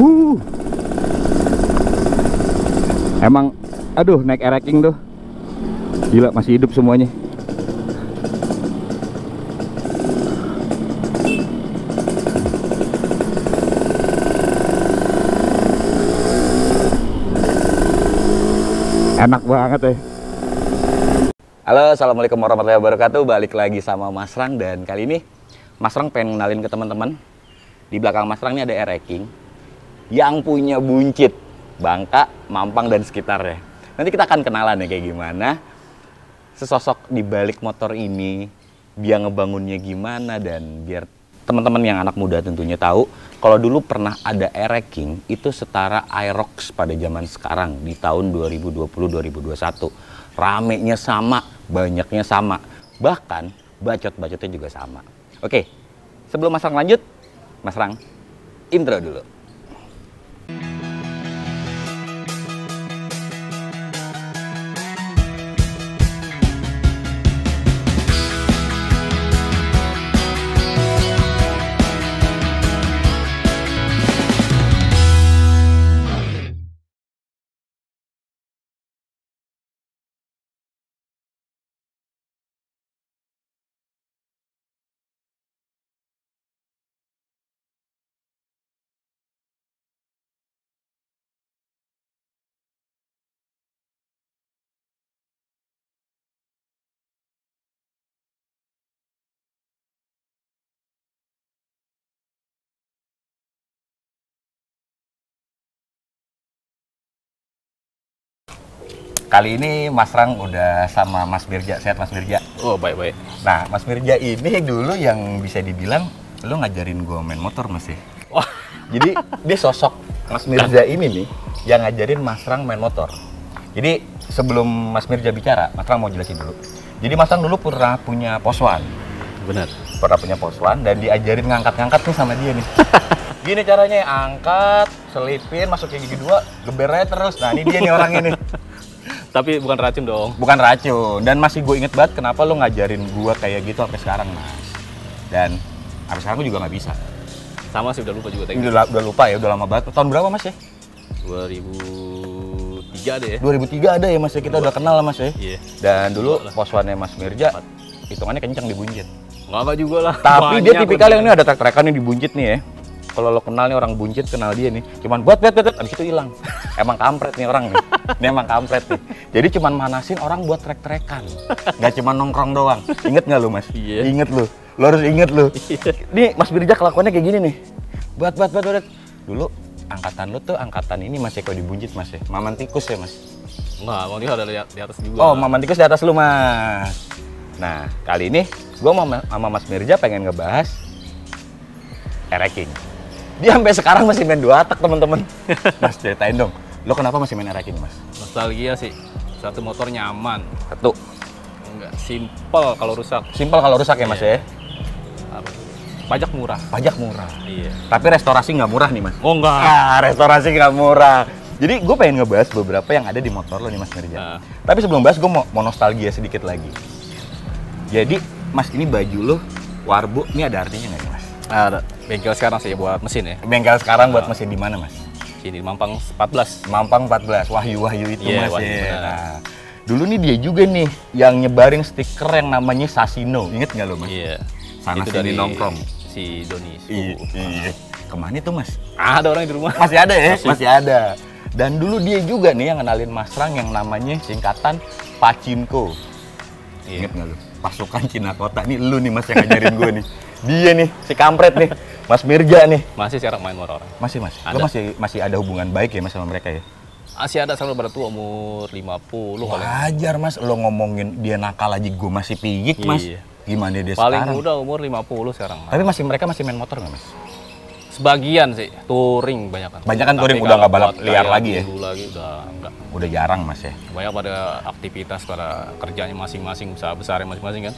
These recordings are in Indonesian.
Uh. Emang, aduh, naik ereking tuh. Gila, masih hidup semuanya. Enak banget ya. Halo, assalamualaikum warahmatullahi wabarakatuh. Balik lagi sama Mas Rang, dan kali ini Mas Rang pengen kenalin ke teman-teman. Di belakang Mas Rang ini ada ereking yang punya buncit, Bangka, Mampang, dan sekitarnya. Nanti kita akan kenalan ya kayak gimana sesosok di balik motor ini, dia ngebangunnya gimana, dan biar teman-teman yang anak muda tentunya tahu kalau dulu pernah ada ereking itu setara Aerox pada zaman sekarang di tahun 2020-2021. Ramenya sama, banyaknya sama, bahkan bacot-bacotnya juga sama. Oke, sebelum Mas Rang lanjut, Mas Rang intro dulu. Kali ini Mas Rang udah sama Mas Mirja. Sehat Mas Mirja? Oh, baik-baik. Nah, Mas Mirja ini dulu yang bisa dibilang lo ngajarin gue main motor, Mas ya? Wah. Jadi dia sosok Mas Mirja ini nih yang ngajarin Mas Rang main motor. Jadi sebelum Mas Mirja bicara, Mas Rang mau jelasin dulu. Jadi Mas Rang dulu pernah punya poswan. Benar. Pernah punya poswan dan diajarin ngangkat-ngangkat nih sama dia nih. Gini caranya, angkat, selipin, masuk ke gigi dua, gebernya terus. Nah, ini dia nih orangnya nih. Tapi bukan racun dong. Bukan racun. Dan masih gue inget banget kenapa lo ngajarin gue kayak gitu sampai sekarang, Mas. Dan sampai sekarang gue juga nggak bisa. Sama sih, udah lupa juga. Udah lupa ya, udah lama banget. Tahun berapa, Mas ya? 2003 deh ya. 2003 ada ya, Mas ya. Kita udah kenal lah, Mas ya. Iya. Dan dulu poswannya Mas Mirja, hitungannya kencang di buncit. Nggak juga lah. Tapi dia tipikal yang ini ada trek-trekan nih di buncit nih ya. Kalau lo kenal nih orang buncit, kenal dia nih. Cuman buat abis itu hilang. Emang kampret nih orang nih. Ini emang kampret nih. Jadi cuman manasin orang buat trek-trekan. Gak cuman nongkrong doang. Ingat nggak lo, Mas? Iya. Ingat lo. Lo harus inget lo. Iya. Nih Mas Mirja kelakuannya kayak gini nih. Buat. Dulu angkatan lo tuh angkatan ini Mas ya, kalau di buncit, Mas ya. Maman tikus ya, Mas? Nggak, mau dia ada di atas juga. Oh, Maman tikus di atas lu, Mas. Nah, kali ini gue sama Mas Mirja pengen ngebahas ereking. Dia sampai sekarang masih main dua tak, teman-teman. Mas, ceritain dong, lo kenapa masih main ereking, Mas? Nostalgia sih. Satu, motor nyaman. Satu, Enggak, simple kalau rusak. simpel kalau rusak ya, Mas ya. Apa? Pajak murah. Pajak murah. Iya. Tapi restorasi nggak murah nih, Mas. Oh, enggak. Ah, restorasi nggak murah. Jadi gue pengen ngebahas beberapa yang ada di motor lo nih, Mas Mirja. Nah. Tapi sebelum bahas, gue mau nostalgia sedikit lagi. Jadi, Mas, ini baju lo Warbo, ini ada artinya nggak nih, Mas? Ada. Bengkel sekarang sih buat mesin ya. Bengkel sekarang buat mesin di mana, Mas? Sini di Mampang 14. Mampang 14, Wahyu itu, Iya, Mas Wahyu, ya. benar. Nah, dulu nih dia juga nih yang nyebarin stiker yang namanya Sasino. Ingat nggak lo, Mas? Iya. Sana Itu sini dari nongkrong. si Doni. Iya. Kemana tuh, Mas? Ada orang di rumah. Masih ada ya? Masih ada. Dan dulu dia juga nih yang kenalin Mas Rang yang namanya singkatan Pacinko. Iya. Ingat nggak lo? Pasukan Cina Kota. Nih lu nih, Mas, yang ngajarin gue nih. Dia nih, si kampret nih. Mas Mirja nih. Masih sekarang main motor. Masih, Mas? Ada. Lo masih ada hubungan baik ya, Mas, sama mereka ya? Masih ada, sekarang pada tua, umur 50 kali. Wajar, Mas, lo ngomongin dia nakal aja gue masih piyik, Mas. Iya. Gimana dia Paling sekarang? muda umur 50 sekarang. Tapi mereka masih main motor nggak, Mas? Sebagian sih, touring banyak kan. Banyak kan touring, udah nggak balap liar lagi ya? Dulu lagi udah enggak. Udah jarang, Mas ya? Banyak pada aktivitas, pada kerjanya masing-masing, usaha besarnya masing-masing kan.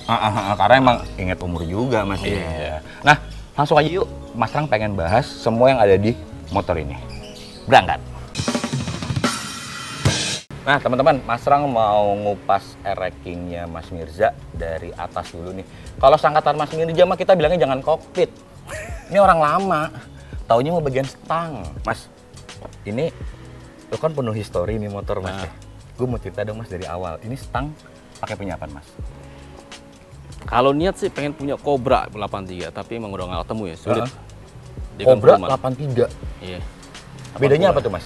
Karena emang inget umur juga, Mas. Iya. Ya. Nah, langsung aja yuk. Mas Rang pengen bahas semua yang ada di motor ini. Berangkat. Nah, teman-teman, Mas Rang mau ngupas erekingnya Mas Mirja dari atas dulu nih. Kalau sangkatan Mas Mirja mah kita bilangnya jangan kokpit. Ini orang lama. taunya mau bagian stang. Mas, ini lo kan penuh histori nih motor Mas ya. Gue mau cerita dong Mas dari awal. Ini stang pakai punya apa Mas? Kalau niat sih pengen punya Cobra 83, tapi emang udah nggak ketemu ya, sulit. Dia kan Cobra perumahan. 83. Iya. Bedanya apa tuh Mas?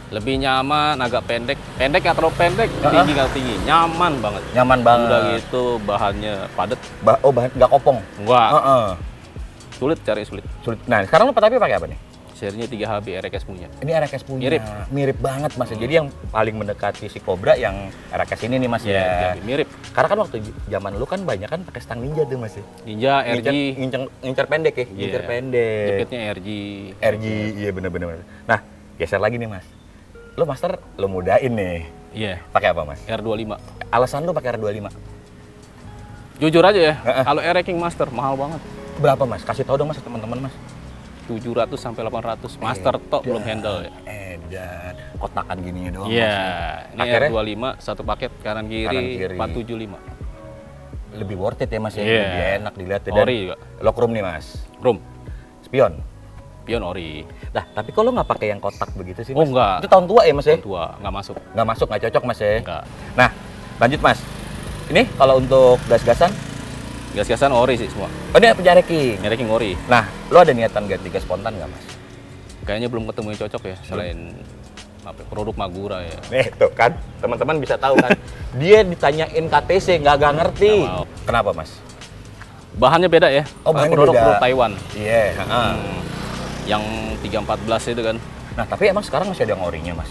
Lebih nyaman, agak pendek nggak terlalu pendek, tinggi nggak tinggi, nyaman banget. Nyaman banget. Udah gitu bahannya padat. Bahan nggak kopong. Enggak. Heeh. Sulit cari sulit. Sulit. Nah, sekarang lo tapi pakai apa nih? Serinya 3HB RX punya. Ini RX punya. Mirip. Mirip banget Mas. Jadi yang paling mendekati si Cobra yang RX ini nih Mas ya. Mirip. Karena kan waktu zaman lu kan banyak kan pakai stang Ninja tuh Mas ya. Ninja RG. Ngincer pendek ya, ngincer pendek. Jepitnya RG. RG, iya bener-bener. Nah, geser lagi nih Mas. Lu Master, lu mudain nih. Iya. Pakai apa Mas? R25. Alasan lu pakai R25? Jujur aja ya, kalau R King Master mahal banget. Berapa Mas? Kasih tahu dong Mas teman-teman Mas. 700 sampai 800. Master tok belum handle ya. Edan. Kotakan gini doang. Iya, ini Akhirnya? R25 satu paket kanan kiri, 475. Lebih worth it ya Mas ya. Iya. Lebih enak dilihat ya. Ori juga. Lockroom nih Mas. Chrome. Spion. Pion ori. Nah, tapi kalau nggak pakai yang kotak begitu sih Oh Mas? enggak. Itu tahun tua ya Mas ya? Tua, nggak masuk. Nggak masuk, nggak cocok Mas ya? Enggak. Nah, lanjut Mas. Ini kalau untuk gas-gasan, Gas-gasan ori sih semua. oh ini punya King. R King ori. Nah, lo ada niatan ganti gas spontan nggak Mas? Kayaknya belum ketemu yang cocok ya, selain apa, produk Magura ya. Nih tuh kan, teman-teman bisa tahu kan. Dia ditanyain KTC nggak ngerti. Nggak mau. Kenapa Mas? Bahannya beda ya. Oh, bahannya produk beda. Taiwan. Iya. heeh. Yang 314 itu kan Nah, tapi emang sekarang masih ada yang orinya Mas?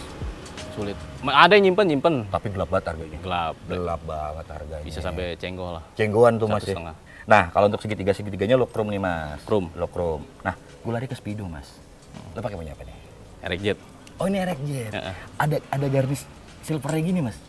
sulit. Ada yang nyimpen. Tapi gelap banget harganya. Gelap. Gelap banget harganya. Bisa sampai cenggol lah. Cenggoan tuh Mas. 1,5. Ya. Nah, kalau untuk segitiganya lo chrome nih Mas. Chrome. Lo chrome. Nah, gue lari ke Speedo Mas. Lo pakai punya apa nih? RX Oh ini RX Jet. Heeh. Ada garnish silvernya gini Mas.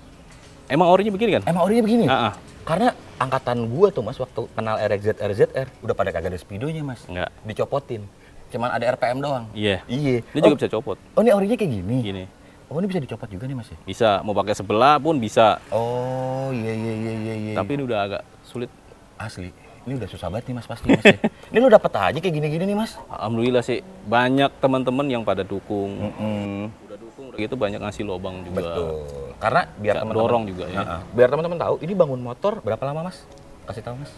Emang orinya begini kan? Emang orinya begini? Heeh. Karena angkatan gua tuh Mas waktu kenal RXZ RZR udah pada kagak ada speedonya Mas. Enggak. Dicopotin. Cuman ada RPM doang. Iya. Iya. Dia juga bisa copot. Oh ini orinya kayak gini. Gini. Oh ini bisa dicopot juga nih Mas ya? Bisa mau pakai sebelah pun bisa. Oh iya. Tapi ini udah agak sulit. Asli. Ini udah susah banget nih Mas pasti Mas ya. Ini lu dapat aja kayak gini-gini nih Mas. Alhamdulillah sih banyak teman-teman yang pada dukung. Mm-mm. Udah dukung udah gitu banyak ngasih lobang juga. Betul. Karena biar Bisa teman-teman dorong juga ya. Nah, biar teman-teman tahu ini bangun motor berapa lama Mas? Kasih tahu Mas.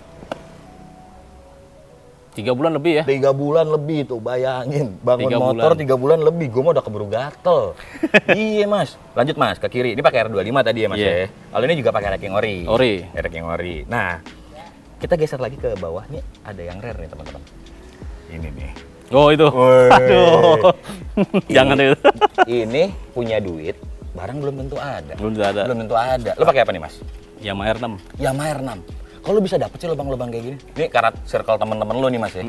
3 bulan lebih ya. 3 bulan lebih tuh, bayangin. Bangun 3 motor bulan. 3 bulan lebih, gue mah udah keburu gatel. Iya Mas. Lanjut Mas, ke kiri. Ini pakai R25 tadi ya Mas Iya. ya. Kalau ini juga pakai King Ori. Ori. King Ori. Nah, kita geser lagi ke bawah. Nih ada yang rare nih teman-teman. Ini nih. Oh itu. Woi. Aduh. Jangan itu. Ini punya duit, barang belum tentu ada. Belum ada. Belum tentu ada. Lo pakai apa nih Mas? Yamaha R6. Yamaha R6. Kalau bisa dapet sih lubang-lubang kayak gini. Ini karat circle teman-teman lo nih Mas ya.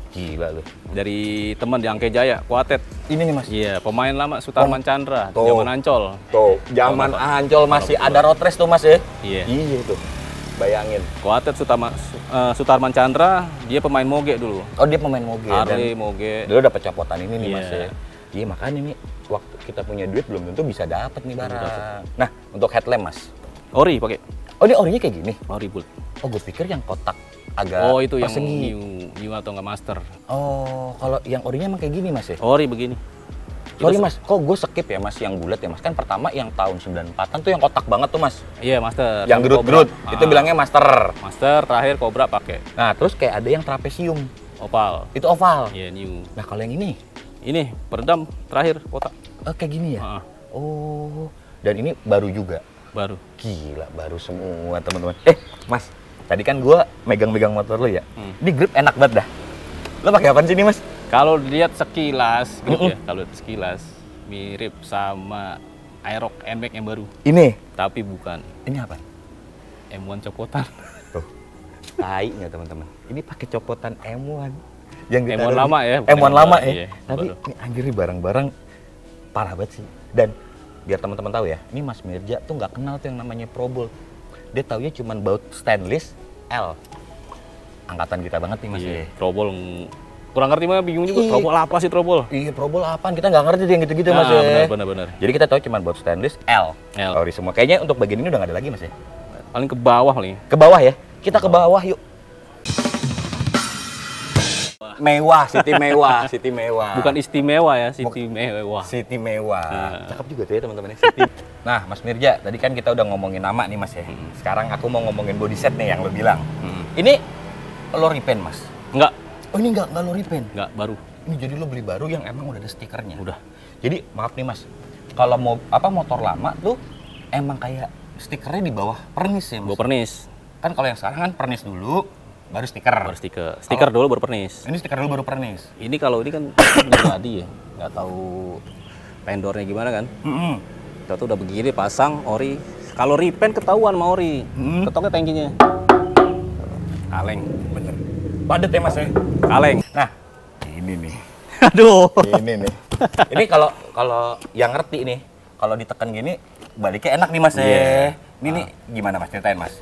Gila lu. Dari teman di Angke Jaya, Kuatet. Ini nih Mas. Iya, pemain lama Sutarman Chandra, Tuh. zaman Ancol. Tuh, zaman Ancol masih ada road race tuh Mas ya. Iya. Iya tuh. Bayangin. Kuatet Sutarman Chandra, dia pemain moge dulu. Oh, dia pemain moge Harley, dan moge. dulu dapat copotan ini nih Iya. Mas ya. Iya, makanya nih waktu kita punya duit belum tentu bisa dapat nih barang. Nah, untuk headlamp Mas. Ori pakai. Oh, ini orinya kayak gini. Ori Bull. Oh, gue pikir yang kotak agak Oh, itu yang persegi. new atau enggak master. Oh, kalau yang orinya emang kayak gini Mas ya? Ori begini. Sorry Mas, kok gue skip ya Mas yang bulat ya Mas? Kan pertama yang tahun 94-an tuh yang kotak banget tuh Mas. Iya, master. Yang Sama gerut-gerut, Cobra. itu bilangnya master. Master, terakhir Cobra pakai. Nah, terus kayak ada yang trapesium, Opal. itu oval. Iya, new. Nah, kalau yang ini, Ini peredam terakhir kotak. kayak gini ya? Heeh. Oh, dan ini baru juga. Baru. Gila, baru semua teman-teman. Mas, tadi kan gue megang-megang motor lo ya. Ini grip enak banget dah. Lo pakai apaan sih nih Mas? Kalau dilihat sekilas, grip ya, kalau sekilas mirip sama Aerox NMAX yang baru, Ini, tapi bukan. ini apa? M1 copotan. Tuh, tai nggak teman-teman? Ini pakai copotan M1. Yang M1 ditaruh lama di- ya, bukan M1 M1 lama ya. iya, Tapi baru. ini anjir nih barang-barang parah banget sih. Dan biar teman-teman tahu ya, ini Mas Mirja tuh nggak kenal tuh yang namanya Probol. Dia taunya cuma baut stainless L. Angkatan kita banget nih Mas Iya, ya. Trobol kurang ngerti mah bingung juga. Iya. Trobol apa sih Trobol? Iya, Probol apaan? Kita nggak ngerti tuh yang gitu-gitu Mas ya. benar. Jadi kita tahu cuma baut stainless L. L. Ori semua. Kayaknya untuk bagian ini udah nggak ada lagi Mas ya. Paling ke bawah paling. Ke bawah ya. Kita ke bawah yuk. Wah. mewah, City mewah, City mewah. Bukan istimewa ya, City mewah. City mewah. Cakep juga tuh ya teman-teman. City. Nah, Mas Mirja, tadi kan kita udah ngomongin nama nih Mas ya. Sekarang aku mau ngomongin body set nih yang lo bilang. Ini lo repaint Mas? Enggak. Oh ini enggak lo repaint? Enggak, baru. Ini jadi lo beli baru yang emang udah ada stikernya? Udah. Jadi maaf nih Mas, kalau mau motor lama tuh emang kayak stikernya di bawah pernis ya Mas? Bawa pernis. Kan kalau yang sekarang kan pernis dulu, baru stiker. Baru stiker. Stiker dulu baru pernis. Ini stiker dulu baru pernis. Ini kalau ini kan pribadi ya, nggak tahu vendornya gimana kan. Kita tuh udah begini pasang ori. Kalau repaint ketahuan sama ori. Ketoknya tangkinya. Kaleng. Bener. Padet ya Mas ya? Kaleng. Nah, ini nih. Aduh. Ini nih. Ini kalau yang ngerti nih, kalau ditekan gini baliknya enak nih Mas ya. Yeah. Ini nih gimana Mas, ceritain Mas?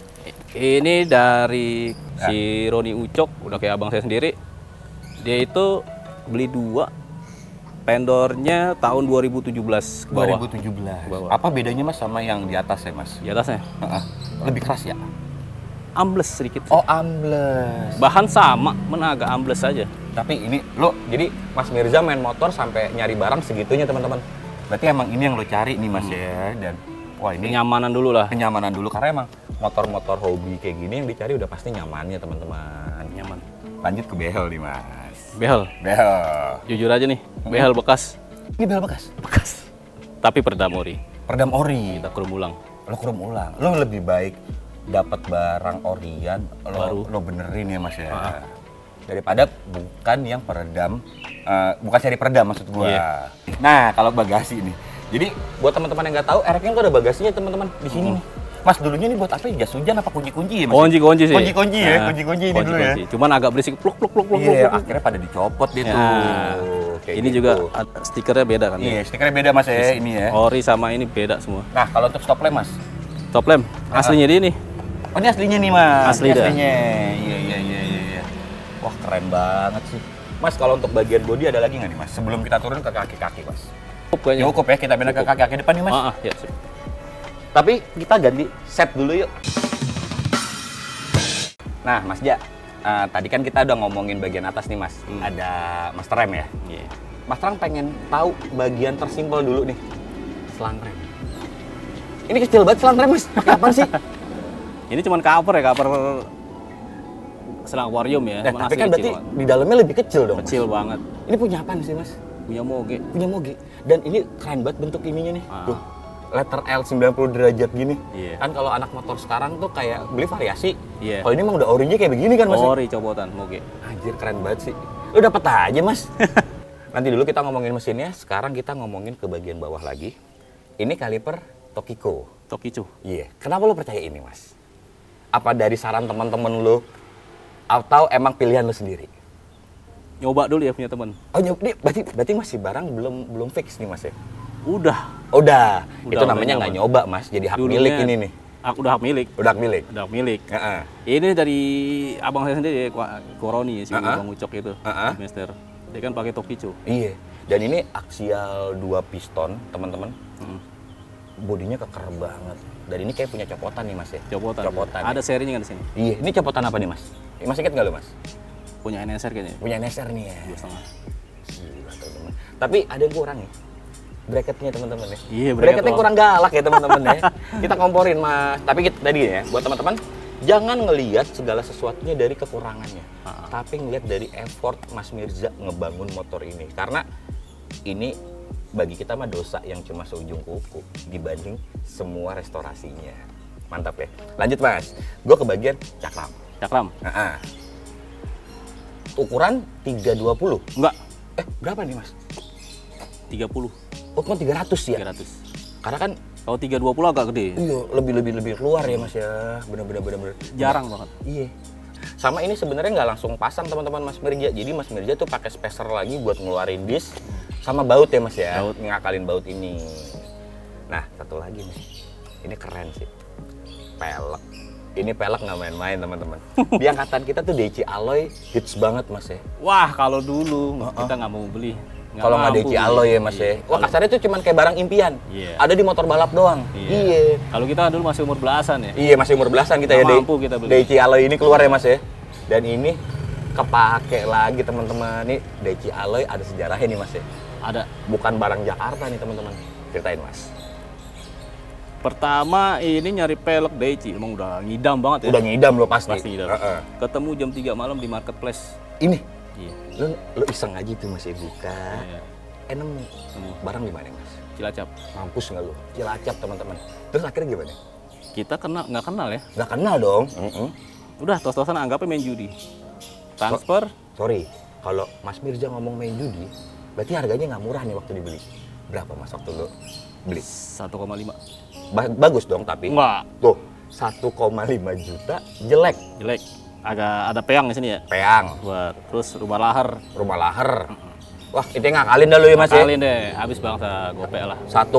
Ini dari si Roni Ucok, udah kayak abang saya sendiri. Dia itu beli 2, vendornya tahun 2017 ke bawah. 2017. Bawah. Apa bedanya Mas sama yang di atas ya Mas? Di atasnya Lebih keras ya? ambles sedikit. Oh ambles. Bahan sama, agak ambles aja. Tapi ini lo, jadi Mas Mirza main motor sampai nyari barang segitunya teman-teman. Berarti emang ini yang lo cari nih Mas ya. Dan wah ini Kenyamanan dulu lah. kenyamanan dulu karena emang motor-motor hobi kayak gini yang dicari udah pasti nyamannya teman-teman. Nyaman. Lanjut ke behel nih Mas. Behel. Behel. Jujur aja nih, behel bekas. Ini behel bekas? Bekas. Tapi peredam ori. Peredam ori. Kita kurum ulang. Lo kurum ulang. Lo lebih baik dapat barang orian lo benerin ya Mas ya. Daripada bukan yang peredam, bukan seri peredam maksud gua. Yeah. Nah, kalau bagasi nih. Jadi buat teman-teman yang nggak tahu, Erekeng tuh ada bagasinya teman-teman di sini nih. Mas dulunya nih buat apa? Jas hujan apa kunci-kunci ya Mas? Kunci-kunci sih. Kunci-kunci ya, kunci-kunci ini dulu ya. Cuman agak berisik pluk. Iya, akhirnya pada dicopot dia tuh. Kayak ini gitu. juga stikernya beda kan? Iya, stikernya beda Mas ya, ini ya. Ori sama ini beda semua. Nah, kalau untuk stop lamp Mas? Top lamp aslinya dia nih. Oh, ini aslinya nih Mas. Asli dah. Aslinya. Iya. Wah, keren banget sih. Mas, kalau untuk bagian bodi ada lagi nggak nih Mas? Sebelum kita turun ke kaki-kaki Mas. Cukup ya, kita pindah ke kaki-kaki depan nih Mas. Ya, sip. Tapi kita ganti set dulu yuk. Nah, Mas Ja, tadi kan kita udah ngomongin bagian atas nih Mas. Ada master rem ya? Iya. Mas Rang pengen tahu bagian tersimpel dulu nih. Selang rem. Ini kecil banget selang rem Mas. Pakai apaan sih? Ini cuman cover ya, cover selang aquarium ya. Nah, tapi kan berarti di dalamnya lebih kecil dong. Kecil Mas. banget. Ini punya apa sih Mas? Punya moge. Punya moge. Dan ini keren banget bentuk ininya nih. Tuh, letter L 90 derajat gini. Iya. Kan kalau anak motor sekarang tuh kayak beli variasi. Iya. Kalau ini emang udah orinya kayak begini kan Mas? Ori copotan moge. Anjir keren banget sih. Lu dapet aja Mas. Nanti dulu kita ngomongin mesinnya, sekarang kita ngomongin ke bagian bawah lagi. Ini kaliper Tokiko. Tokicu. Iya. Kenapa lu percaya ini Mas? Apa dari saran teman-teman lu? Atau emang pilihan lu sendiri? Nyoba dulu ya punya temen. Oh nyoba, berarti masih barang belum fix nih Mas ya? Udah, Itu namanya nggak nyoba Mas, jadi hak milik ini nih. Udah hak milik. Udah hak milik. Udah hak milik. Ini dari abang saya sendiri, Koroni, si Bang Ucok itu, Master. Dia kan pakai Tokicu. Iya. Dan ini aksial 2 piston, teman-teman. Bodinya keker banget. Dan ini kayak punya copotan nih Mas ya? Copotan. Ya? Ada serinya kan di sini. Iya. Ini copotan apa nih Mas? Masih ingat nggak lu Mas? Punya NSR kayaknya. Punya NSR nih ya. 2,5. Gila teman-teman. Tapi ada yang kurang nih. Bracketnya teman-teman ya. Iya, bracketnya kurang galak ya teman-teman ya. Kita komporin Mas. Tapi tadi ya, buat teman-teman jangan ngelihat segala sesuatunya dari kekurangannya. Tapi ngelihat dari effort Mas Mirza ngebangun motor ini. Karena ini bagi kita mah dosa yang cuma seujung kuku dibanding semua restorasinya. Mantap ya. Lanjut Mas. Gue ke bagian cakram. Cakram. Ukuran 320. Enggak. Berapa nih Mas? 30. Oh, kan 300 ya? 300. Karena kan kalau 320 agak gede. iya, lebih keluar ya Mas ya. Bener. Jarang banget. Iya. Sama ini sebenarnya nggak langsung pasang teman-teman Mas Mirja. Jadi Mas Mirja tuh pakai spacer lagi buat ngeluarin disk sama baut ya Mas ya. Baut. Ngakalin baut ini. Nah, satu lagi nih. Ini keren sih. Pelek. Ini pelek nggak main-main teman-teman. Di angkatan kita tuh DC Alloy hits banget Mas ya. Wah, kalau dulu kita nggak mau beli. Kalau nggak DC Alloy ya Mas ya. Wah, kasarnya tuh cuman kayak barang impian. Iya. Ada di motor balap doang. Iya. Kalau kita dulu masih umur belasan ya. Iya, masih umur belasan kita Nggak ya. mampu kita beli. DC Alloy ini keluar ya Mas ya. Dan ini kepake lagi teman-teman. Nih Deci Alloy ada sejarahnya nih Mas ya. Ada. Bukan barang Jakarta nih teman-teman. Ceritain Mas. Pertama ini nyari pelek Deci, emang udah ngidam banget ya. Udah ngidam lo pasti. Pasti ngidam. Ketemu jam 3 malam di marketplace. Ini? Iya. Lo iseng aja tuh Mas ya buka. Iya. Nemu. Barang di mana Mas? Cilacap. Mampus nggak lo? Cilacap teman-teman. Terus akhirnya gimana? Kita nggak kenal ya. Nggak kenal dong. Udah tos-tosan anggapnya main judi. Transfer. Sorry, kalau Mas Mirza ngomong main judi, berarti harganya nggak murah nih waktu dibeli. Berapa Mas waktu lo beli? 1,5. Bagus dong tapi. Enggak. Tuh, 1,5 juta jelek. Jelek. Agak ada peang di sini ya. Peang. Buat terus rumah lahar. Rumah lahar. Wah, itu ngakalin dah lu ya Mas ya. Ngakalin deh, habis bangsa gopek lah. 1,5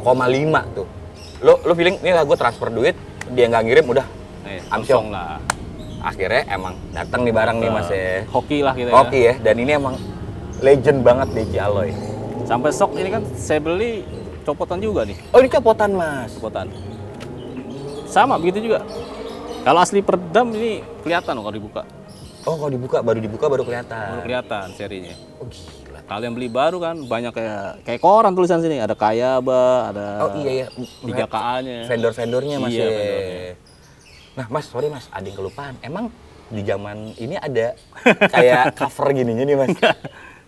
tuh. Lo feeling nih gue transfer duit, dia nggak ngirim udah. Amsyong lah. Akhirnya emang datang nih barang nih Mas ya. Hoki lah kita Hoki ya. Dan ini emang legend banget Deci Alloy. Sampai sok ini kan saya beli copotan juga nih. Oh ini copotan Mas. Copotan. Sama begitu juga. Kalau asli peredam ini kelihatan kalau dibuka. Oh kalau dibuka baru kelihatan. Baru kelihatan serinya. Oh gila. Kalau yang beli baru kan banyak kayak koran tulisan sini. Ada Kayaba, ada oh iya ya. 3KA-nya. Vendor-vendornya Mas iya, ya. vendornya. Nah Mas, sorry Mas, ada yang kelupaan. Emang di zaman ini ada kayak cover gininya nih Mas?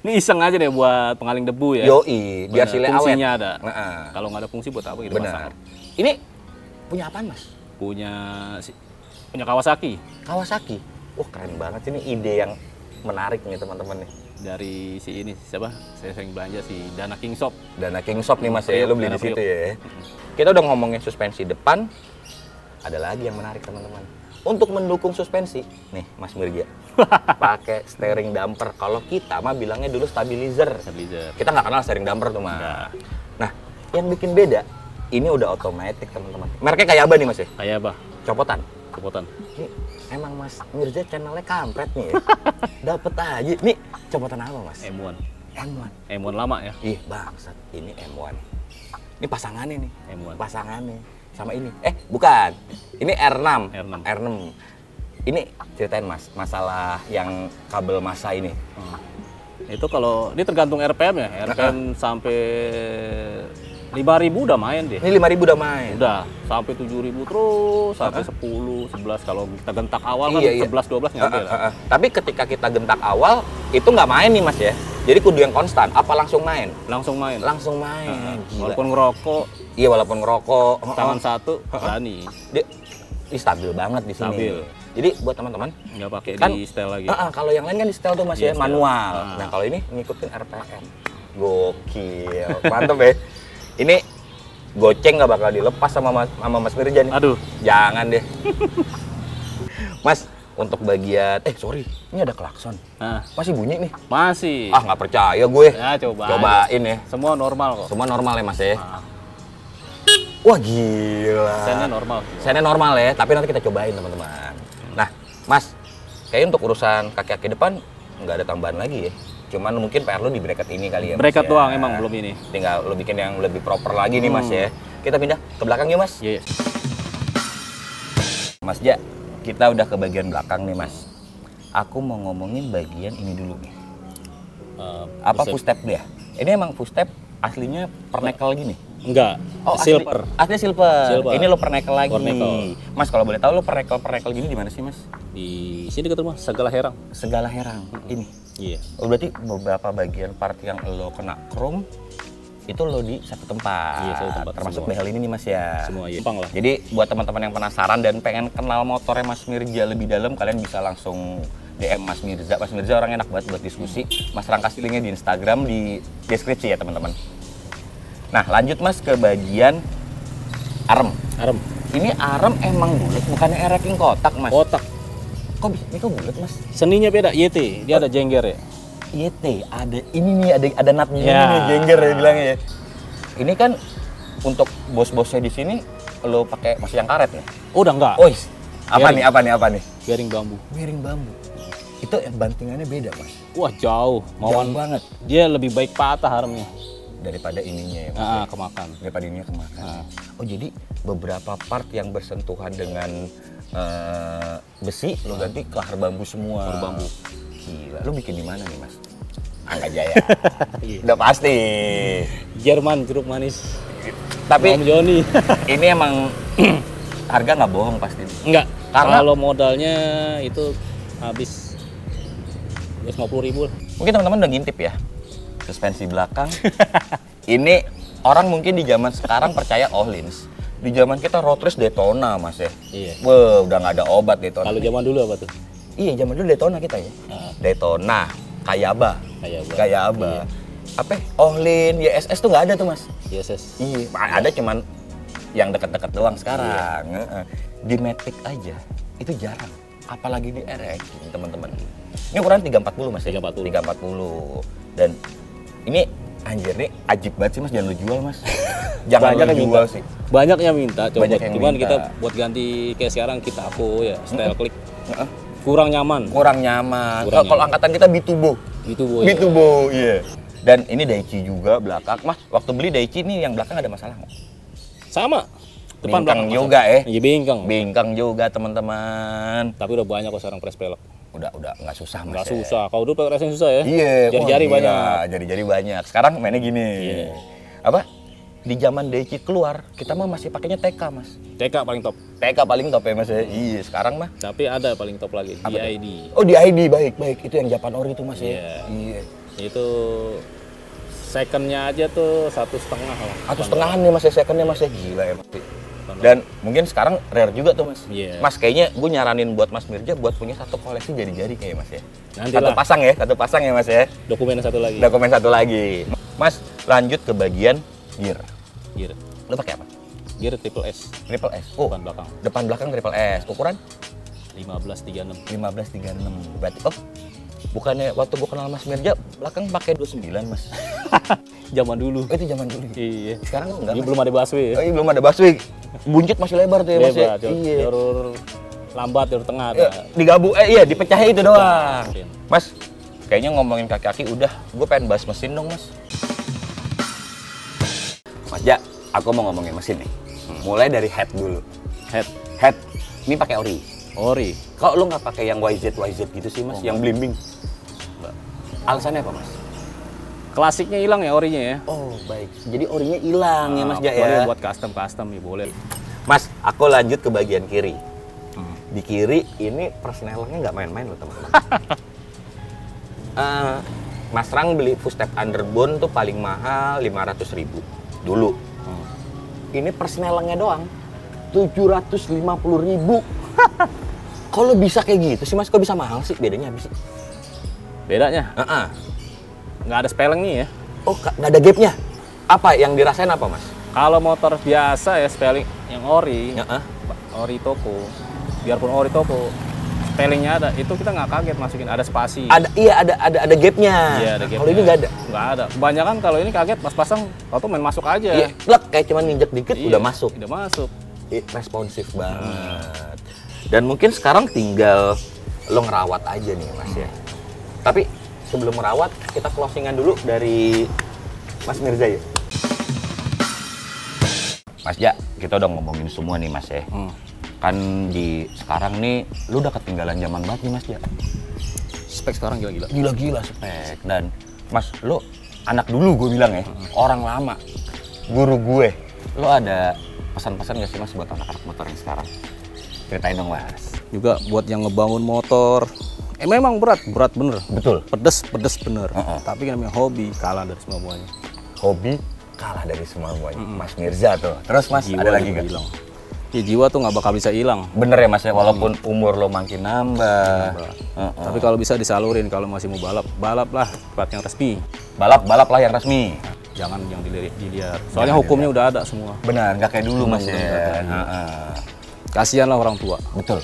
Ini iseng aja deh buat pengaling debu ya. Yoi, biar sile awet. Fungsinya ada. Nah, kalau nggak ada fungsi buat apa gitu benar. Ini punya apaan Mas? Punya Kawasaki. Kawasaki. Wah keren banget ini ide yang menarik nih teman-teman nih. Dari si ini siapa? Saya sering belanja si Dana King Shop. Dana King Shop nih Mas ya, lu beli di situ ya. Kita udah ngomongin suspensi depan. Ada lagi yang menarik teman-teman. Untuk mendukung suspensi, nih Mas Mirja, pakai steering damper. Kalau kita mah bilangnya dulu stabilizer. Kita nggak kenal steering damper tuh Mas. Nah, yang bikin beda, ini udah otomatis teman-teman. Mereknya kayak apa nih Mas ya? Kayak apa? Copotan. Copotan. Ini emang Mas Mirja channelnya kampret nih ya. Dapet aja. Nih copotan apa Mas? M1. M1. M1 lama ya? Ih bangsat, ini M1. Ini pasangannya nih. M1. Pasangannya. Sama ini. Bukan. Ini R6. R6. Ini ceritain Mas, masalah yang kabel massa ini. Itu kalau ini tergantung RPM ya. RPM sampai 5.000 udah main deh. Ini 5.000 udah main. Udah, sampai 7.000 terus, sampai 10, 11 kalau kita gentak awal kan 11, 12 nyampe lah. Tapi ketika kita gentak awal, itu nggak main nih Mas ya. Jadi kudu yang konstan, apa langsung main? Langsung main. Langsung main. Walaupun ngerokok. Iya, walaupun ngerokok. Tangan satu, berani. Dia stabil banget di sini. Stabil. Jadi buat teman-teman nggak pakai kan, di setel lagi. Kalau yang lain kan di setel tuh Mas ya, manual. Nah kalau ini ngikutin RPM. Gokil, mantep ya. Ini goceng nggak bakal dilepas sama Mas Mirja nih. Aduh, jangan deh. Mas, untuk bagian sorry, ini ada klakson. Masih bunyi nih? Masih. Ah, nggak percaya gue. Ya, cobain ya. Semua normal kok. Semua normal ya Mas ya. Wah gila. Sennya normal ya, tapi nanti kita cobain teman-teman. Nah, Mas, kayaknya untuk urusan kaki-kaki depan nggak ada tambahan lagi ya. Cuman mungkin PR lu di bracket ini kali ya Mas. Bracket ya. doang emang belum ini. Tinggal lu bikin yang lebih proper lagi nih Mas ya. Kita pindah ke belakang yuk Mas. Iya. Mas Ja, kita udah ke bagian belakang nih Mas. Aku mau ngomongin bagian ini dulu nih. Apa footstep dia? Ini emang footstep aslinya pernekel gini? Enggak. Oh, silver. Asli silver. Ini lo pernekel lagi. Pernekel. Mas, kalau boleh tahu lo pernekel gini di mana sih Mas? Di sini dekat rumah, Segala Herang. Segala Herang. Ini. Iya. Oh, berarti beberapa bagian part yang lo kena chrome itu lo di satu tempat. Iya, satu tempat. Termasuk semua. behel ini nih Mas ya. Semua iya. Lah. Jadi buat teman-teman yang penasaran dan pengen kenal motornya Mas Mirja lebih dalam, kalian bisa langsung DM Mas Mirza. Mas Mirza orang enak banget buat diskusi. Mas kasih linknya di Instagram di deskripsi ya teman-teman. Nah lanjut Mas ke bagian arm. Ini arm emang bulat, bukannya ereking kotak Mas? Kotak. Kok bisa? Ini kok bulat Mas? Seninya beda, YT. Dia ada jengger ya. YT, ada ini nih, ada nutnya ini nih, jengger ya bilangnya ya. Ini kan untuk bos-bosnya di sini lo pakai masih yang karet ya? Udah enggak. Oh, apa nih? Bearing bambu. Bearing bambu. Itu bantingannya beda Mas. Wah jauh. Jauh banget. Dia lebih baik patah armnya. Daripada ininya ya Mas. Kemakan. Daripada ininya kemakan. Oh jadi beberapa part yang bersentuhan dengan besi lo ganti ke lahar bambu semua. Lahar bambu. Gila, lu bikin di mana nih Mas? Angka Jaya. Udah pasti. Jerman, jeruk manis. Tapi Om Joni. ini emang harga nggak bohong pasti. Enggak. Karena- Kalau modalnya itu habis 250.000. Mungkin teman-teman udah ngintip ya. Suspensi belakang. Ini orang mungkin di zaman sekarang percaya Öhlins. Di zaman kita road race Daytona Mas ya. Iya. Wah, udah nggak ada obat Daytona. Kalau zaman dulu apa tuh? Iya, zaman dulu Daytona kita ya. Daytona, Kayaba. Kayaba. Apa? Öhlins, YSS tuh nggak ada tuh Mas. Yes. Iya, ada cuman yang deket-deket doang sekarang. Di Matic aja itu jarang. Apalagi di RX, teman-teman. Ini ukuran 340 Mas ya? 340. Dan ini anjir nih ajib banget sih Mas, jangan lu jual Mas. Jangan Banyak lu yang jual minta. sih. Banyak yang minta, coba. Banyak yang Cuman minta. kita buat ganti kayak sekarang kita ya, style click. Heeh. Kurang nyaman. Kurang nyaman. Kurang Kalau nyaman. angkatan kita Bitubo. Gitu, Boy. Bitubo, iya. Dan ini Daichi juga belakang. Mas, waktu beli Daichi ini yang belakang ada masalah nggak? Sama. Depan Bingkang belakang juga masalah. ya. Iya, bingkang. Bingkang juga teman-teman. Tapi udah banyak kok sekarang press pelek. Udah nggak susah Mas. Nggak ya. susah. Kalau dulu pakai racing susah ya. Iya, Jari-jari wah, gila. banyak. Jari-jari banyak. Sekarang mainnya gini. Iya. Apa? Di zaman Daichi keluar, kita mah masih pakainya TK, Mas. TK paling top. TK paling top ya, Mas ya. Iya, sekarang mah. Tapi ada paling top lagi, Apa tuh? DID. Oh, di ID baik. Itu yang Japan Ori itu, Mas ya. Iya. Iya. Itu secondnya aja tuh 1,5 lah. Atau setengahan nih Mas ya, secondnya Mas ya. Gila ya, Mas. Dan mungkin sekarang rare juga tuh, Mas. Iya. Mas, kayaknya gue nyaranin buat Mas Mirja buat punya satu koleksi jari-jari kayak Mas ya. Nantilah. Satu pasang ya, Mas ya. Dokumen satu lagi. Dokumen satu lagi. Mas, lanjut ke bagian gear. Gear. Lo pakai apa? Gear triple S. Triple S. Oh, Depan belakang. depan belakang triple S. Ukuran 1536. 1536. Berarti bukannya waktu gua kenal Mas Mirja belakang pakai 29, Mas. Zaman dulu. Oh, itu zaman dulu. Iya. Sekarang enggak. Ini Mas. belum ada busway ya. Oh, iya, belum ada busway. Buncit masih lebar tuh ya, Mas ya. Lebar, Iya. jalur lambat, jalur tengah ada. Ya, digabung iya dipecahnya itu doang. Mungkin. Mas, kayaknya ngomongin kaki-kaki udah, gue pengen bahas mesin dong, Mas. Mas Ja, aku mau ngomongin mesin nih. Mulai dari head dulu. Head. Ini pakai ori. Ori. Kok lu nggak pakai yang YZ gitu sih, Mas? Yang blimbing. Alasannya apa, Mas? Klasiknya hilang ya orinya ya. Oh, baik. Jadi orinya hilang ya, Mas Ja Boleh ya. buat custom ya boleh. Mas, aku lanjut ke bagian kiri. Di kiri ini persnelingnya nggak main-main loh, teman-teman. Mas Rang beli footstep underbone tuh paling mahal 500.000 dulu. Ini persnelingnya doang 750.000. Kalau bisa kayak gitu sih Mas, kok bisa mahal sih? Bedanya apa sih? Bedanya Heeh. nggak ada spelling nih ya. Oh, nggak ada gapnya. Apa yang dirasain apa, Mas? Kalau motor biasa ya spelling yang ori, Heeh. ori toko. Biarpun ori toko, spellingnya ada. Itu kita nggak kaget masukin ada spasi. Ada gapnya. Iya, ada Kalau ini nggak ada. Nggak ada. Kebanyakan kalau ini kaget pas pasang, auto main masuk aja. Iya, plek kayak cuman nginjek dikit Iya, udah masuk. Udah masuk. Responsif banget. Dan mungkin sekarang tinggal lo ngerawat aja nih, Mas ya. Tapi sebelum merawat, kita closingan dulu dari Mas Mirza ya. Mas Ja, kita udah ngomongin semua nih, Mas ya. Kan di sekarang nih, lu udah ketinggalan zaman banget nih, Mas Ja. Spek sekarang gila-gila. Gila-gila spek. Dan Mas, lu anak dulu gue bilang ya, orang lama, guru gue. Lu ada pesan-pesan nggak sih Mas buat anak-anak motor yang sekarang? Ceritain dong, Mas. Juga buat yang ngebangun motor. Memang berat bener. Betul. Pedes bener. Tapi kan namanya hobi, kalah dari semuanya. Hobi kalah dari semuanya. Mas Mirza tuh. Terus Mas, Jiwa ada lagi juga nggak? hilang. Ya, jiwa tuh nggak bakal bisa hilang. Bener ya Mas ya, walaupun umur lo makin nambah. Tapi kalau bisa disalurin, kalau masih mau balap lah tempat yang resmi. Balap lah yang resmi. Jangan yang dilihat. Soalnya hukumnya udah ada semua. Benar, nggak kayak dulu Mas ya. Kasihan lah orang tua. Betul.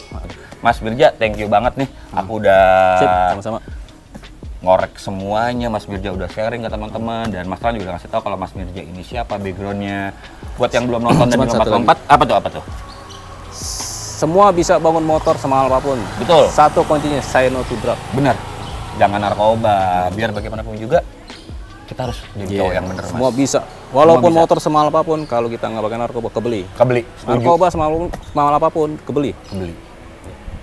Mas Mirja, thank you banget nih. Aku udah Sip, sama-sama. ngorek semuanya. Mas Mirja udah sharing ke teman-teman, dan Mas Ran juga ngasih tahu kalau Mas Mirja ini siapa, backgroundnya. Buat yang belum nonton dan Cuma belum satu lompat, apa tuh? Semua bisa bangun motor semahal apapun. Betul. Satu kuncinya, say no to drug. Benar. Jangan narkoba. Biar bagaimanapun juga kita harus jadi cowok yang bener, Mas. Semua bisa. Walaupun bisa. motor semahal apapun, kalau kita nggak pakai narkoba, kebeli. Setuju. Narkoba semahal apapun, kebeli. Kebeli.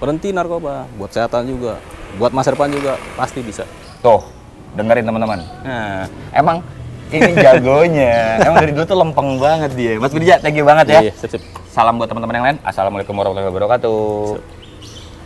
Berhenti narkoba, buat kesehatan juga. Buat masa depan juga pasti bisa. Tuh, dengerin teman-teman. Nah, emang ini jagonya. Emang dari dulu tuh lempeng banget dia. Mas Birja, thank you banget ya. Iya, sip. Salam buat teman-teman yang lain. Assalamualaikum warahmatullahi wabarakatuh. Sip.